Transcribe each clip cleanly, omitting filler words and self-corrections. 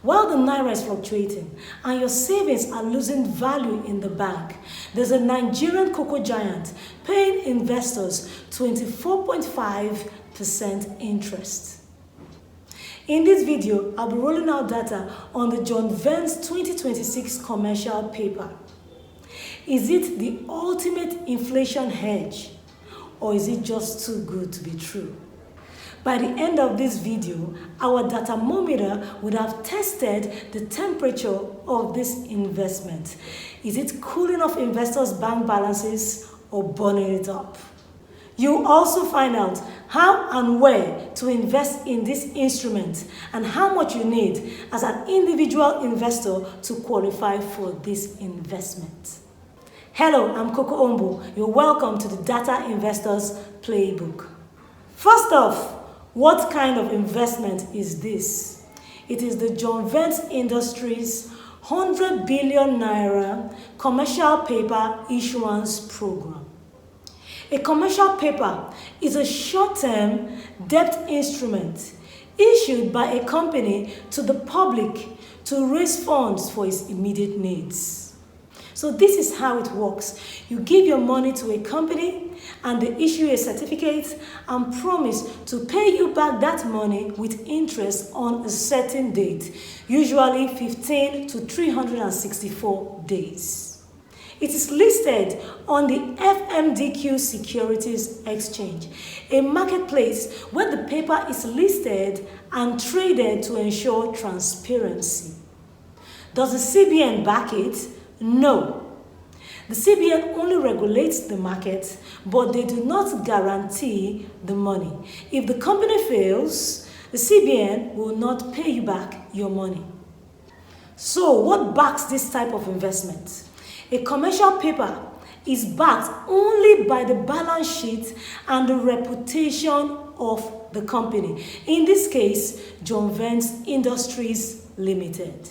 While the Naira is fluctuating and your savings are losing value in the bank, there's a Nigerian cocoa giant paying investors 24.5% interest. In this video, I'll be rolling out data on the Johnvents 2026 commercial paper. Is it the ultimate inflation hedge, or is it just too good to be true? By the end of this video, our Datamometer would have tested the temperature of this investment. Is it cooling off investors' bank balances or burning it up? You'll also find out how and where to invest in this instrument and how much you need as an individual investor to qualify for this investment. Hello, I'm Coco Ombo. You're welcome to the Data Investors Playbook. First off, what kind of investment is this? It is the Johnvents Industries 100 billion Naira commercial paper issuance program. A commercial paper is a short-term debt instrument issued by a company to the public to raise funds for its immediate needs. So this is how it works. You give your money to a company and they issue a certificate and promise to pay you back that money with interest on a certain date, usually 15 to 364 days. It is listed on the FMDQ Securities Exchange, a marketplace where the paper is listed and traded to ensure transparency. Does the CBN back it? No. The CBN only regulates the market, but they do not guarantee the money. If the company fails, the CBN will not pay you back your money. So, what backs this type of investment? A commercial paper is backed only by the balance sheet and the reputation of the company. In this case, Johnvents Industries Limited.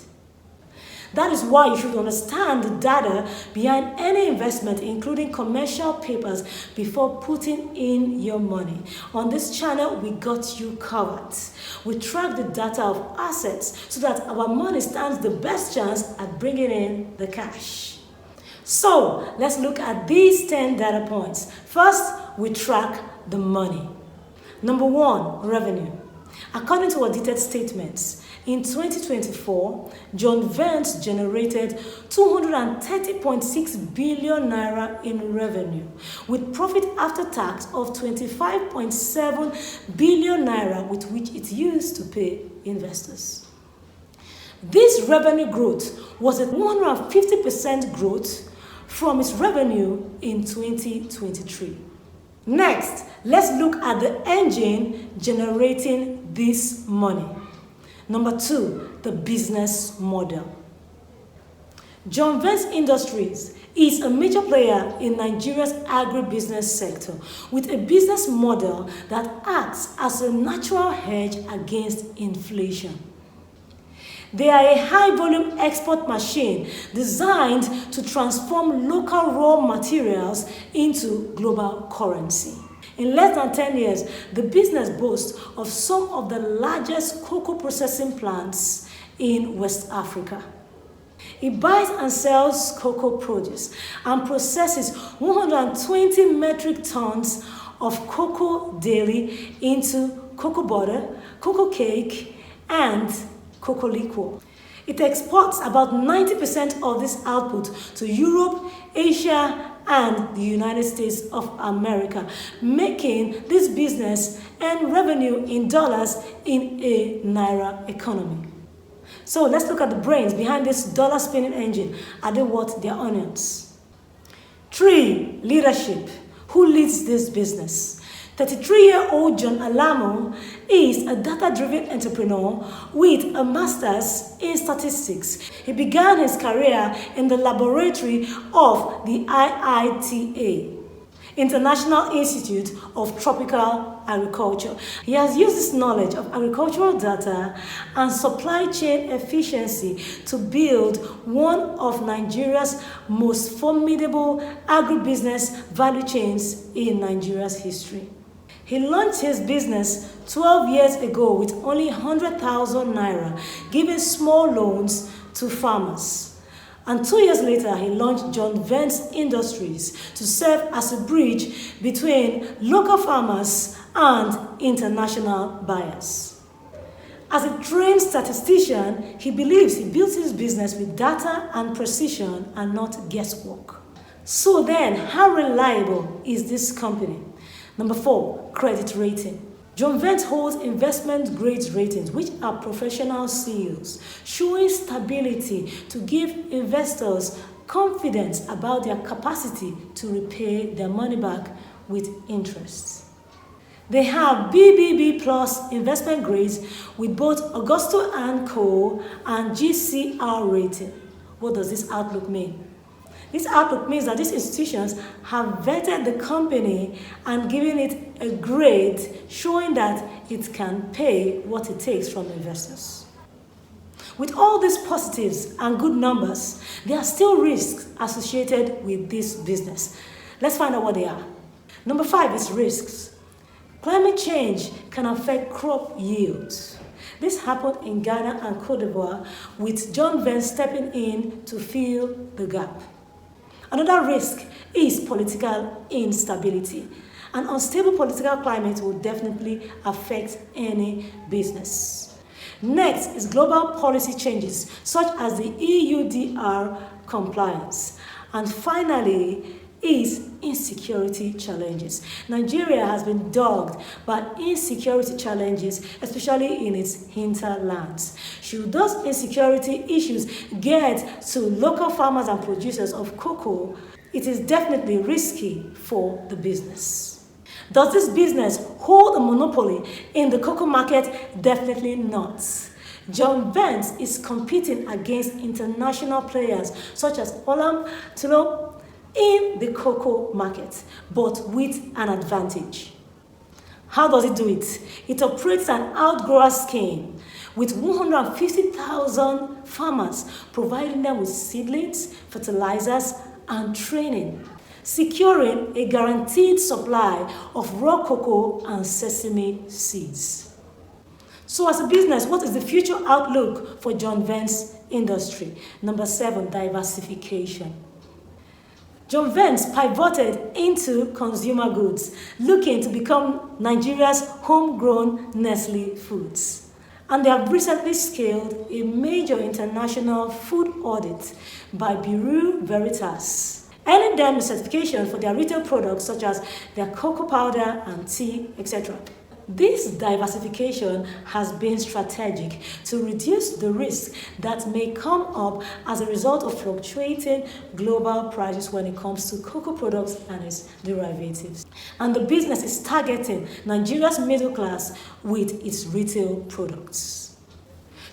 That is why you should understand the data behind any investment, including commercial papers, before putting in your money. On this channel, we got you covered. We track the data of assets so that our money stands the best chance at bringing in the cash. So, let's look at these 10 data points. First, we track the money. Number 1, revenue. According to audited statements, in 2024, Johnvents generated 230.6 billion Naira in revenue, with profit after tax of 25.7 billion Naira, with which it used to pay investors. This revenue growth was a 150% growth from its revenue in 2023. Next, let's look at the engine generating this money. Number 2, the business model. Johnvents Industries is a major player in Nigeria's agribusiness sector with a business model that acts as a natural hedge against inflation. They are a high-volume export machine designed to transform local raw materials into global currency. In less than 10 years, the business boasts of some of the largest cocoa processing plants in West Africa. It buys and sells cocoa produce and processes 120 metric tons of cocoa daily into cocoa butter, cocoa cake, and cocoa liquor. It exports about 90% of this output to Europe, Asia, and the United States of America, making this business earn revenue in dollars in a Naira economy. So let's look at the brains behind this dollar spinning engine. Are they worth their onions? 3, leadership. Who leads this business? 33-year-old John Alamo is a data-driven entrepreneur with a master's in statistics. He began his career in the laboratory of the IITA, International Institute of Tropical Agriculture. He has used his knowledge of agricultural data and supply chain efficiency to build one of Nigeria's most formidable agribusiness value chains in Nigeria's history. He launched his business 12 years ago with only 100,000 Naira, giving small loans to farmers. And 2 years later, he launched Johnvents Industries to serve as a bridge between local farmers and international buyers. As a trained statistician, he believes he built his business with data and precision and not guesswork. So then, how reliable is this company? Number 4, credit rating. Johnvents holds investment grade ratings, which are professional seals, showing stability to give investors confidence about their capacity to repay their money back with interest. They have BBB plus investment grades with both Augusto & Co. and GCR rating. What does this outlook mean? This outlook means that these institutions have vetted the company and given it a grade showing that it can pay what it takes from investors. With all these positives and good numbers, there are still risks associated with this business. Let's find out what they are. Number 5 is risks. Climate change can affect crop yields. This happened in Ghana and Cote d'Ivoire, with Johnvents stepping in to fill the gap. Another risk is political instability. An unstable political climate will definitely affect any business. Next is global policy changes, such as the EUDR compliance. And finally is insecurity challenges. Nigeria has been dogged by insecurity challenges, especially in its hinterlands. Should those insecurity issues get to local farmers and producers of cocoa, it is definitely risky for the business. Does this business hold a monopoly in the cocoa market? Definitely not. Johnvents is competing against international players such as Olam Tulum in the cocoa market, but with an advantage. How does it do it? It operates an outgrower scheme with 150,000 farmers, providing them with seedlings, fertilizers, and training, securing a guaranteed supply of raw cocoa and sesame seeds. So as a business, what is the future outlook for Johnvents Industry? Number 7, diversification. Johnvents pivoted into consumer goods, looking to become Nigeria's homegrown Nestle Foods. And they have recently scaled a major international food audit by Bureau Veritas, earning them a certification for their retail products such as their cocoa powder and tea, etc. This diversification has been strategic to reduce the risk that may come up as a result of fluctuating global prices when it comes to cocoa products and its derivatives. And the business is targeting Nigeria's middle class with its retail products.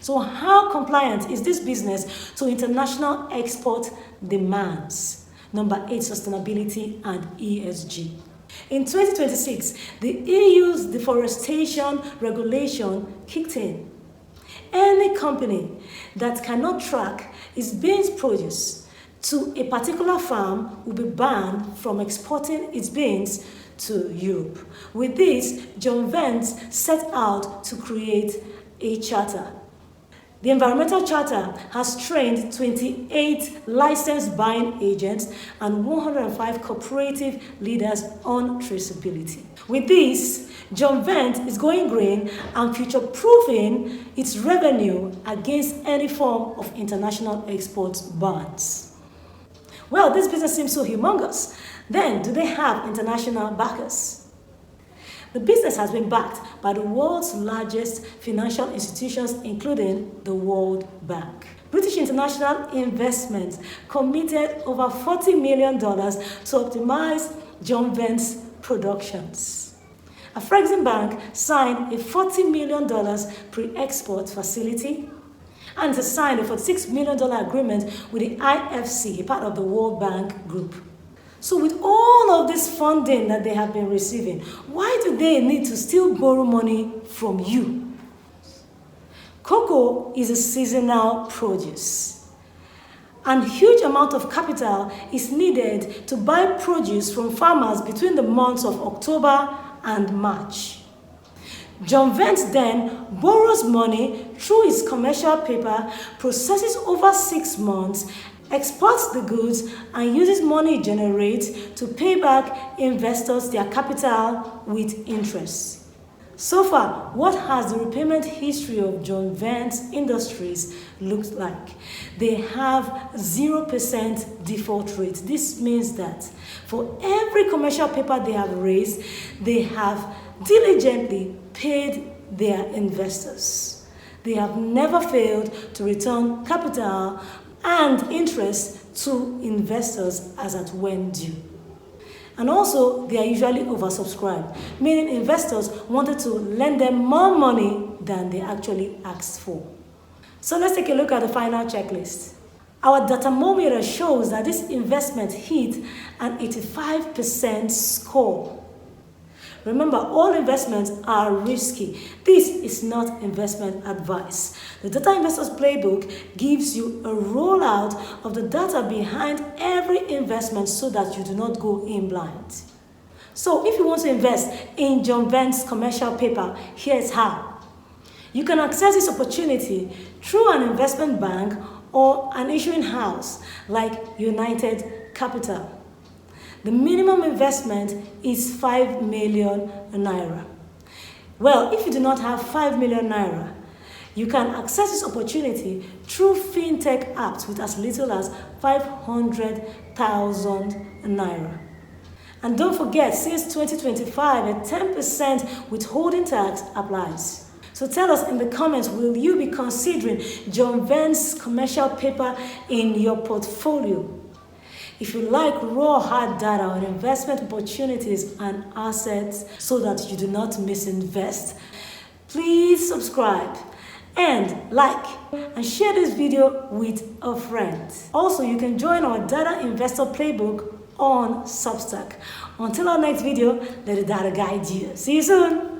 So how compliant is this business to international export demands? Number 8, sustainability and ESG. In 2026, the EU's deforestation regulation kicked in. Any company that cannot track its beans produce to a particular farm will be banned from exporting its beans to Europe. With this, Johnvents set out to create a charter. The Environmental Charter has trained 28 licensed buying agents and 105 cooperative leaders on traceability. With this, Johnvents is going green and future-proofing its revenue against any form of international export bans. Well, this business seems so humongous. Then, do they have international backers? The business has been backed by the world's largest financial institutions, including the World Bank. British International Investment committed over $40 million to optimize Johnvents productions. Afrexim Bank signed a $40 million pre-export facility and has signed a $46 million agreement with the IFC, a part of the World Bank Group. So with all of this funding that they have been receiving, why do they need to still borrow money from you? Cocoa is a seasonal produce, and huge amount of capital is needed to buy produce from farmers between the months of October and March. Johnvents then borrows money through its commercial paper, processes over 6 months, exports the goods, and uses money it generates to pay back investors their capital with interest. So far, what has the repayment history of Johnvents Industries looked like? They have 0% default rate. This means that for every commercial paper they have raised, they have diligently paid their investors. They have never failed to return capital and interest to investors as at when due. And also, they are usually oversubscribed, meaning investors wanted to lend them more money than they actually asked for. So let's take a look at the final checklist. Our Datamometer shows that this investment hit an 85% score. Remember, all investments are risky. This is not investment advice. The Data Investors Playbook gives you a rollout of the data behind every investment so that you do not go in blind. So if you want to invest in Johnvents Commercial Paper, here's how. You can access this opportunity through an investment bank or an issuing house like United Capital. The minimum investment is 5 million Naira. Well, if you do not have 5 million Naira, you can access this opportunity through fintech apps with as little as 500,000 Naira. And don't forget, since 2025, a 10% withholding tax applies. So tell us in the comments, will you be considering Johnvents Commercial Paper in your portfolio? If you like raw hard data on investment opportunities and assets so that you do not misinvest, please subscribe and like and share this video with a friend. Also, you can join our Data Investor Playbook on Substack. Until our next video, let the data guide you. See you soon.